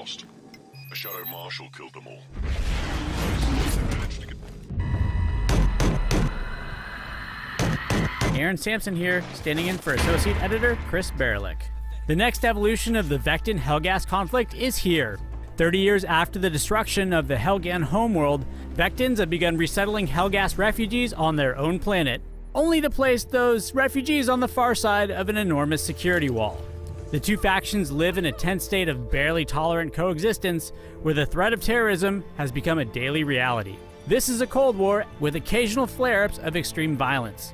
lost. A Shadow Marshal killed them all. Aaron Sampson here, standing in for Associate Editor Chris Berlick. The next evolution of the Vectin Helghast conflict is here. 30 years after the destruction of the Helghan homeworld, Vectins have begun resettling Helghast refugees on their own planet, only to place those refugees on the far side of an enormous security wall. The two factions live in a tense state of barely tolerant coexistence, where the threat of terrorism has become a daily reality. This is a Cold War with occasional flare-ups of extreme violence.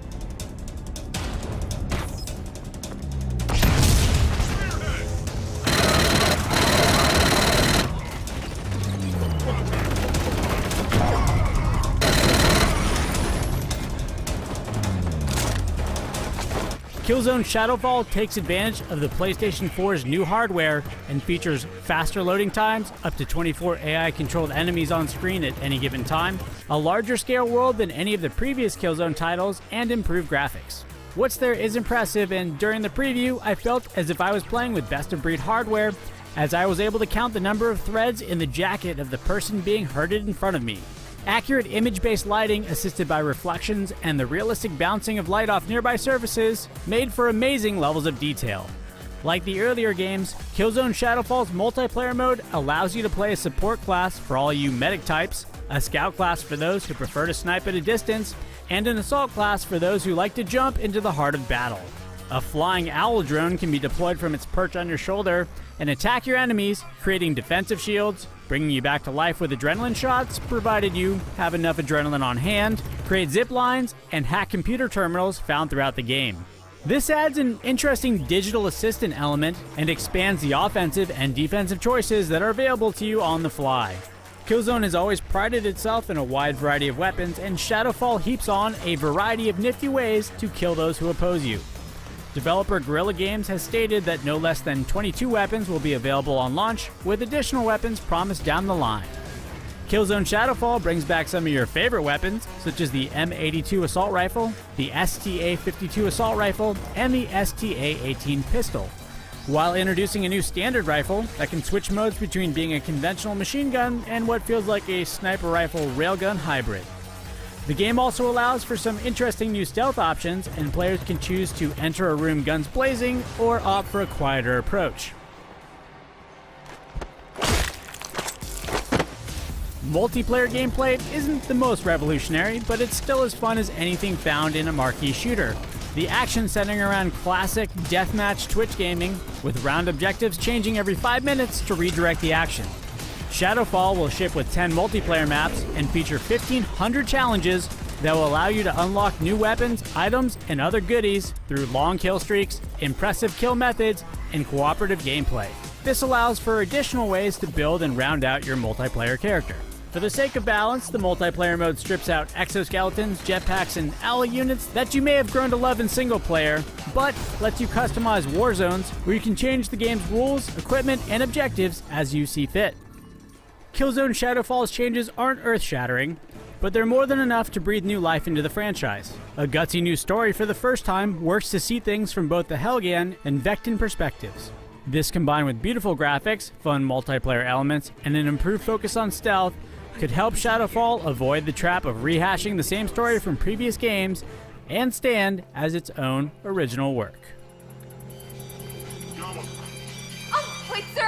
Killzone Shadowfall takes advantage of the PlayStation 4's new hardware and features faster loading times, up to 24 AI-controlled enemies on screen at any given time, a larger scale world than any of the previous Killzone titles, and improved graphics. What's there is impressive, and during the preview, I felt as if I was playing with best-of-breed hardware, as I was able to count the number of threads in the jacket of the person being herded in front of me. Accurate image-based lighting assisted by reflections and the realistic bouncing of light off nearby surfaces made for amazing levels of detail. Like the earlier games, Killzone Shadowfall's multiplayer mode allows you to play a support class for all you medic types, a scout class for those who prefer to snipe at a distance, and an assault class for those who like to jump into the heart of battle. A flying owl drone can be deployed from its perch on your shoulder and attack your enemies, creating defensive shields, bringing you back to life with adrenaline shots, provided you have enough adrenaline on hand, create zip lines, and hack computer terminals found throughout the game. This adds an interesting digital assistant element and expands the offensive and defensive choices that are available to you on the fly. Killzone has always prided itself in a wide variety of weapons, and Shadowfall heaps on a variety of nifty ways to kill those who oppose you. Developer Guerrilla Games has stated that no less than 22 weapons will be available on launch, with additional weapons promised down the line. Killzone Shadowfall brings back some of your favorite weapons, such as the M82 Assault Rifle, the STA-52 Assault Rifle, and the STA-18 Pistol, while introducing a new standard rifle that can switch modes between being a conventional machine gun and what feels like a sniper rifle railgun hybrid. The game also allows for some interesting new stealth options, and players can choose to enter a room guns blazing or opt for a quieter approach. Multiplayer gameplay isn't the most revolutionary, but it's still as fun as anything found in a marquee shooter. The action centering around classic deathmatch Twitch gaming, with round objectives changing every 5 minutes to redirect the action. Shadowfall will ship with 10 multiplayer maps and feature 1,500 challenges that will allow you to unlock new weapons, items, and other goodies through long kill streaks, impressive kill methods, and cooperative gameplay. This allows for additional ways to build and round out your multiplayer character. For the sake of balance, the multiplayer mode strips out exoskeletons, jetpacks, and ally units that you may have grown to love in single player, but lets you customize war zones where you can change the game's rules, equipment, and objectives as you see fit. Killzone Shadowfall's changes aren't earth-shattering, but they're more than enough to breathe new life into the franchise. A gutsy new story for the first time works to see things from both the Helghan and Vectin perspectives. This, combined with beautiful graphics, fun multiplayer elements, and an improved focus on stealth, could help Shadowfall avoid the trap of rehashing the same story from previous games and stand as its own original work. Oh, wait, sir,